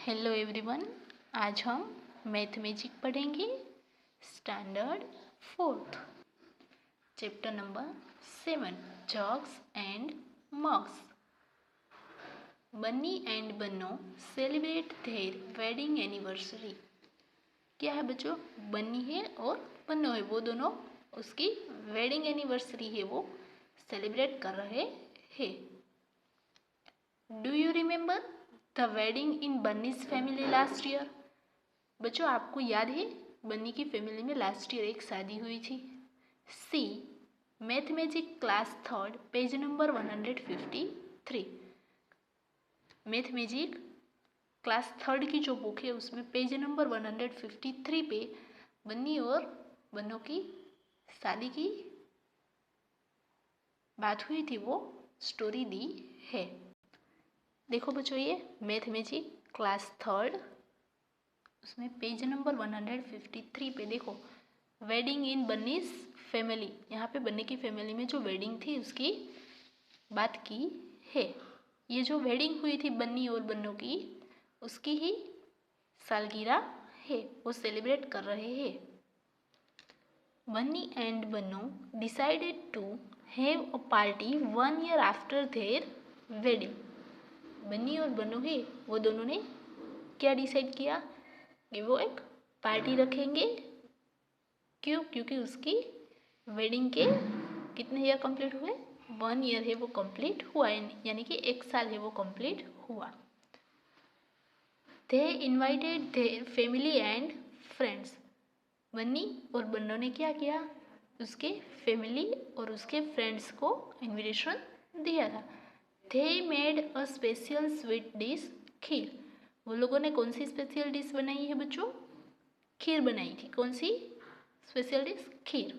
Hello everyone, आज हम mathematic पढ़ेंगे standard 4th chapter number 7 jugs and mugs. Bunny and Banno celebrate their wedding anniversary. क्या है बच्चों? बन्नी है और बन्नो है, वो दोनों उसकी वेडिंग एनिवर्सरी है वो सेलिब्रेट कर रहे हैं। Do you remember the wedding in Bunny's family last year? बच्चों आपको याद है बन्नी की फैमिली में लास्ट ईयर एक शादी हुई थी। See mathematic class 3rd page number 153। Mathematic class 3rd की जो बुक है उसमें पेज नंबर 153 पे बन्नी और बन्नो की शादी की बात हुई थी, वो स्टोरी दी है। देखो बच्चों, ये मैथमेटिक क्लास 3rd उसमें पेज नंबर 153 पे देखो, वेडिंग इन बन्नीज फैमिली, यहाँ पे बन्नी की फैमिली में जो वेडिंग थी उसकी बात की है। ये जो वेडिंग हुई थी बन्नी और बन्नो की, उसकी ही सालगिरह है, वो सेलिब्रेट कर रहे हैं। Bunny and Banno decided to have a party 1 year after their wedding. Bunny और बन्नो है, वो दोनों ने क्या डिसाइड किया कि वो एक पार्टी रखेंगे। क्यों? क्योंकि उसकी वेडिंग के कितने ईयर कंप्लीट हुए? 1 year है वो कंप्लीट हुआ, यानी कि 1 साल है वो कंप्लीट हुआ। They invited their family and friends. Bunny और बन्नो ने क्या किया? उसके फैमिली और उसके फ्रेंड्स को इन्विटेशन दिया था। They made a special sweet dish, खीर। वो लोगों ने कौन सी स्पेशल डिश बनाई है बच्चों? खीर बनाई थी। कौन सी special dish? Kheer.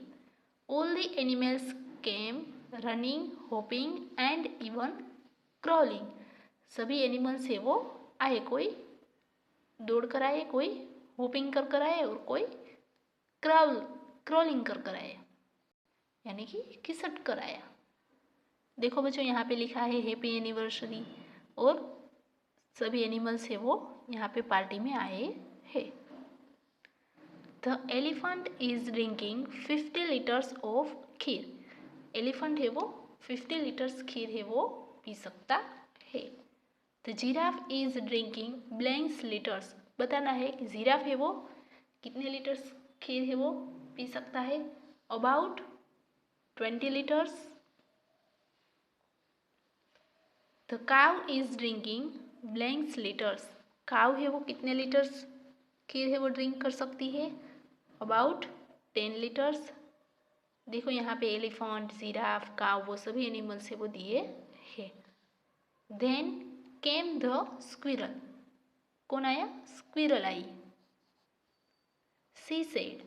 All the animals came running, hopping and even crawling। सभी एनिमल्स है वो आए, कोई दौड़ कर आए, कोई होपिंग कर कर आए और कोई क्रॉलिंग कर कर आए, यानी कि खिसट कर आया। देखो बच्चों, यहाँ पे लिखा है हैप्पी एनिवर्सरी और सभी एनिमल्स है वो यहाँ पे पार्टी में आए हैं। The elephant is drinking 50 litres of kheer. Elephant है वो 50 लीटर्स खीर है वो पी सकता है। The giraffe is drinking blanks litres. बताना है कि जिराफ है वो कितने लीटर्स खीर है वो पी सकता है? About 20 litres. The cow is drinking blanks litres. Cow है वो कितने लीटर्स खीर है वो ड्रिंक कर सकती है? About 10 litres. देखो यहाँ पे एलिफेंट, जिराफ, काउ वो सभी एनिमल्स है वो दिए है। Then came the squirrel. कौन आया? स्क्विरल आई। She said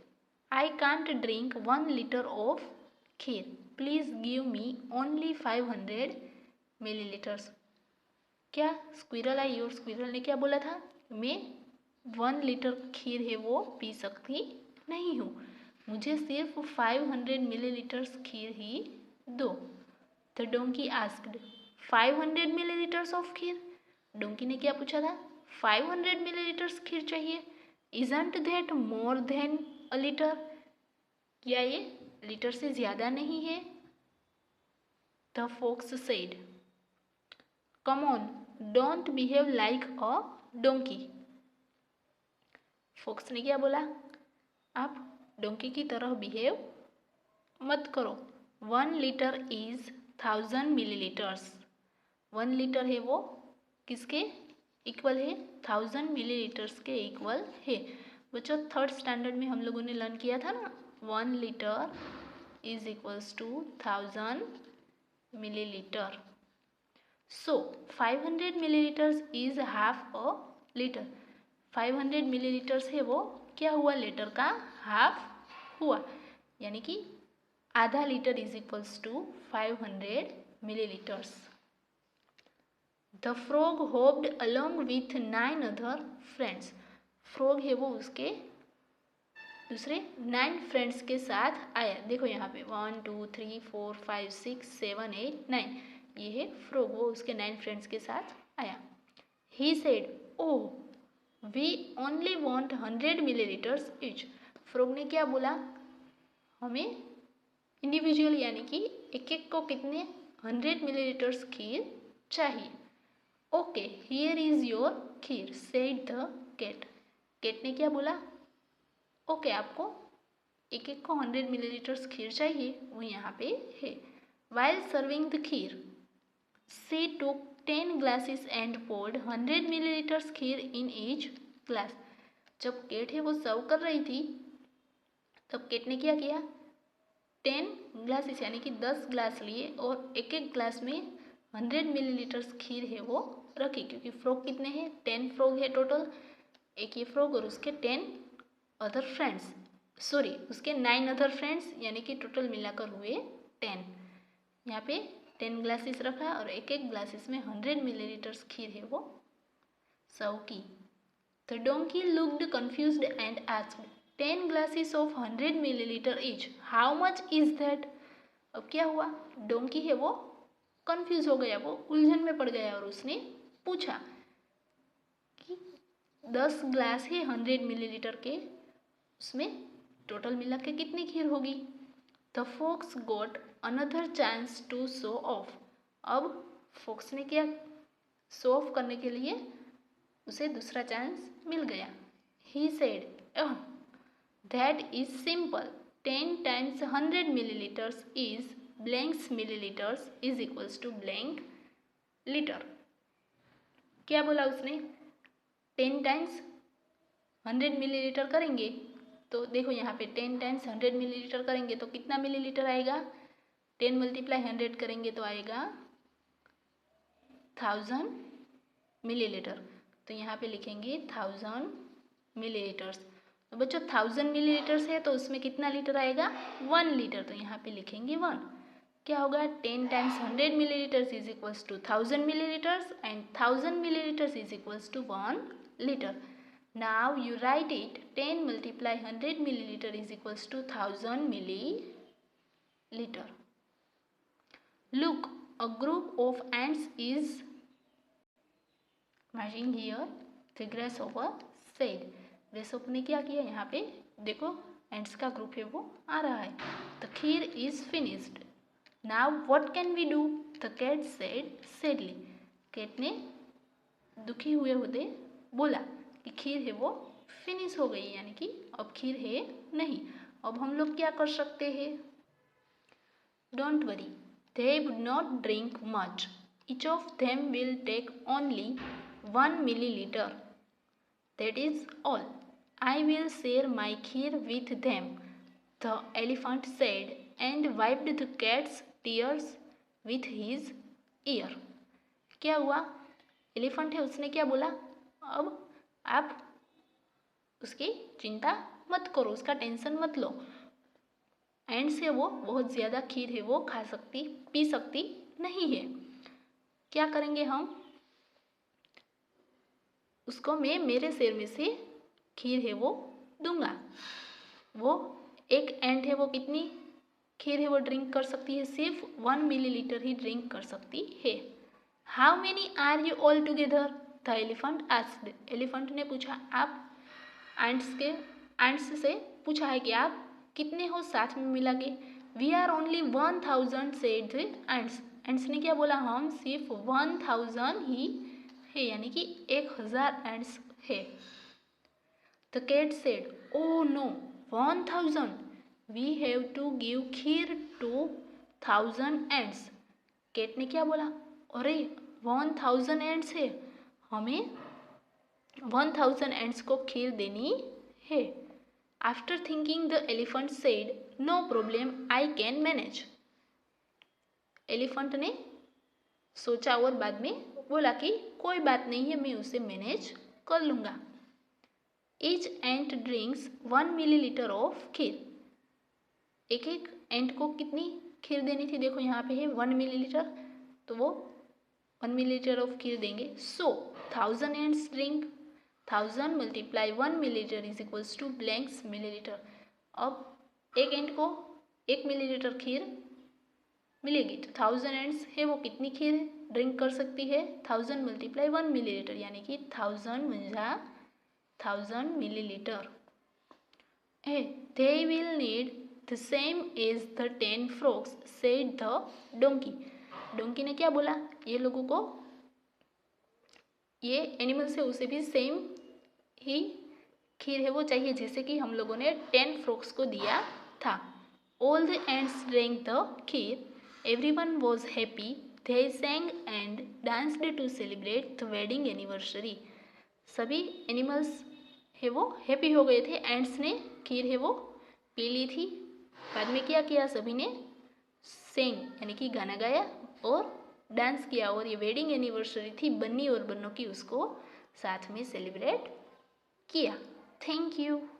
I can't drink 1 liter of kheer, please give me only 500 millilitres. क्या स्क्विरल आई और स्क्विरल ने क्या बोला था? मैं 1 लीटर खीर है वो पी सकती नहीं हूँ, मुझे सिर्फ 500 मिलीलीटर्स खीर ही दो। The donkey asked 500 millilitres of kheer. Donkey ने क्या पूछा था? 500 मिलीलीटर्स खीर चाहिए। Isn't that more than a litre? क्या ये लीटर से ज़्यादा नहीं है? The fox said come on don't behave like a donkey. Fox ने क्या बोला? आप डोंकी की तरह बिहेव मत करो। 1 लीटर इज 1000 मिलीलीटर्स। 1 लीटर है वो किसके इक्वल है? 1000 मिलीलीटर्स के इक्वल है। बच्चों 3rd स्टैंडर्ड में हम लोगों ने लर्न किया था ना, 1 litre is equals to 1000 millilitre. So 500 milliliters is half a liter। 500 millilitres है वो क्या हुआ? लीटर का हाफ हुआ, यानी कि आधा litre is equals to 500 millilitres. The frog hopped along with 9 other friends. Frog है वो उसके दूसरे 9 फ्रेंड्स के साथ आया। देखो यहाँ पे 1 2 3 4 5 6 7 8 9, ये है फ्रॉग, वो उसके 9 फ्रेंड्स के साथ आया। He said oh we only want 100 millilitres each. फ्रॉग ने क्या बोला, हमें इंडिविजुअल यानी कि एक एक को कितने 100 मिलीलीटर्स खीर चाहिए। Okay here is your kheer said the cat. Cat ने क्या बोला, ओके आपको एक एक को 100 मिलीलीटर्स खीर चाहिए, वो यहाँ पे है। While serving the kheer she took 10 glasses and poured 100 millilitres kheer in each glass. जब केट है वो सर्व कर रही थी तब केट ने क्या किया, 10 ग्लासेस यानी कि 10 ग्लास लिए और एक एक ग्लास में 100 मिलीलीटर्स खीर है वो रखी, क्योंकि फ्रॉग कितने हैं, 10 फ्रॉग है टोटल, एक ये फ्रॉग और उसके 10 अदर फ्रेंड्स, सॉरी उसके 9 अदर फ्रेंड्स, यानी कि टोटल मिलाकर हुए 10। यहाँ पे 10 ग्लासेस रखा और एक एक ग्लासेस में 100 मिलीलीटर्स खीर है वो सर्व की। The donkey looked confused and asked 10 glasses of 100 millilitre each how much is that. अब क्या हुआ, डोंकी है वो कंफ्यूज हो गया, वो उलझन में पड़ गया और उसने पूछा कि 10 ग्लास है 100 मिलीलीटर के, उसमें टोटल मिला के कितनी खीर होगी। The fox got another chance to show off. अब फॉक्स ने क्या, शो ऑफ करने के लिए उसे दूसरा चांस मिल गया। He said that is simple 10 times 100 millilitres is blanks millilitres is equals to blank litre. क्या बोला उसने, 10 times 100 मिलीलीटर करेंगे तो देखो यहाँ पे 10 times 100 मिलीलीटर करेंगे तो कितना मिलीलीटर आएगा, 10 × 100 करेंगे तो आएगा 1000 मिलीलीटर। तो यहाँ पे लिखेंगे 1000 मिलीलीटर्स। तो बच्चों 1000 मिलीलीटर्स है तो उसमें कितना लीटर आएगा, 1 लीटर, तो यहाँ पे लिखेंगे 1। क्या होगा, 10 times 100 millilitres is equals to 1000 millilitres and 1000 millilitres is equals to 1 litre. Now you write it 10 × 100 millilitre is equals to 1000 millilitre. Look, a group of ants is marching here. The grasshopper said. ग्रेसहोपर ने क्या किया, यहाँ पे देखो ants का group है वो आ रहा है। The kheer is finished. Now what can we do? The cat said sadly. Cat ने दुखी हुए होते बोला कि खीर है वो फिनिश हो गई, यानी कि अब खीर है नहीं, अब हम लोग क्या कर सकते हैं। Don't worry. They would not drink much. Each of them will take only 1 milliliter. That is all. I will share my kheer with them, the elephant said, and wiped the cat's tears with his ear. क्या हुआ, elephant है उसने क्या बोला, अब आप उसकी चिंता मत करो, उसका टेंशन मत लो, एंड से वो बहुत ज़्यादा खीर है वो खा सकती पी सकती नहीं है। क्या करेंगे हम, उसको मैं मेरे शेर में से खीर है वो दूंगा। वो एक एंट है वो कितनी खीर है वो ड्रिंक कर सकती है, सिर्फ 1 मिलीलीटर ही ड्रिंक कर सकती है। How many are you all together, the elephant asked. Elephant ने पूछा, आप एंट्स से पूछा है कि आप कितने हो साथ में मिला के। We are only 1000 said the ants. Ants ने क्या बोला, हम सिर्फ 1000 ही है, यानी कि 1000 एंट्स है। The cat said, oh no 1000, we have to give kheer to 1000 ants. Cat ने क्या बोला, अरे 1000 एंट्स है, हमें 1000 एंट्स को खीर देनी है। After thinking the elephant said, no problem I can manage. Elephant ने सोचा और बाद में बोला कि कोई बात नहीं है, मैं उसे मैनेज कर लूँगा। Each ant drinks 1 millilitre of kheer. एक एक एंट को कितनी खीर देनी थी, देखो यहाँ पे है 1 मिलीलीटर, तो वो 1 मिलीलीटर ऑफ खीर देंगे। So 1000 ants drink 1000 × 1 millilitre is equals to blanks millilitre. अब एक एंट को 1 मिलीलीटर खीर मिलेगी, तो 1000 एंट्स है वो कितनी खीर ड्रिंक कर सकती है, 1000 × 1 मिलीलीटर, यानी कि 1000 × 1000 millilitre. A they will need the same as the 10 frogs said the donkey। Donkey ने क्या बोला, ये लोगों को, ये एनिमल से उसे भी सेम ही खीर है वो चाहिए जैसे कि हम लोगों ने 10 फ्रॉग्स को दिया था। All the ants drank the kheer, everyone was happy, they sang and danced to celebrate the wedding anniversary. सभी एनिमल्स है वो हैप्पी हो गए थे, एंड्स ने खीर है वो पी ली थी। बाद में क्या किया, सभी ने सेंग यानी कि गाना गाया और डांस किया, और ये वेडिंग एनिवर्सरी थी बन्नी और बन्नों की, उसको साथ में सेलिब्रेट किया। Thank you.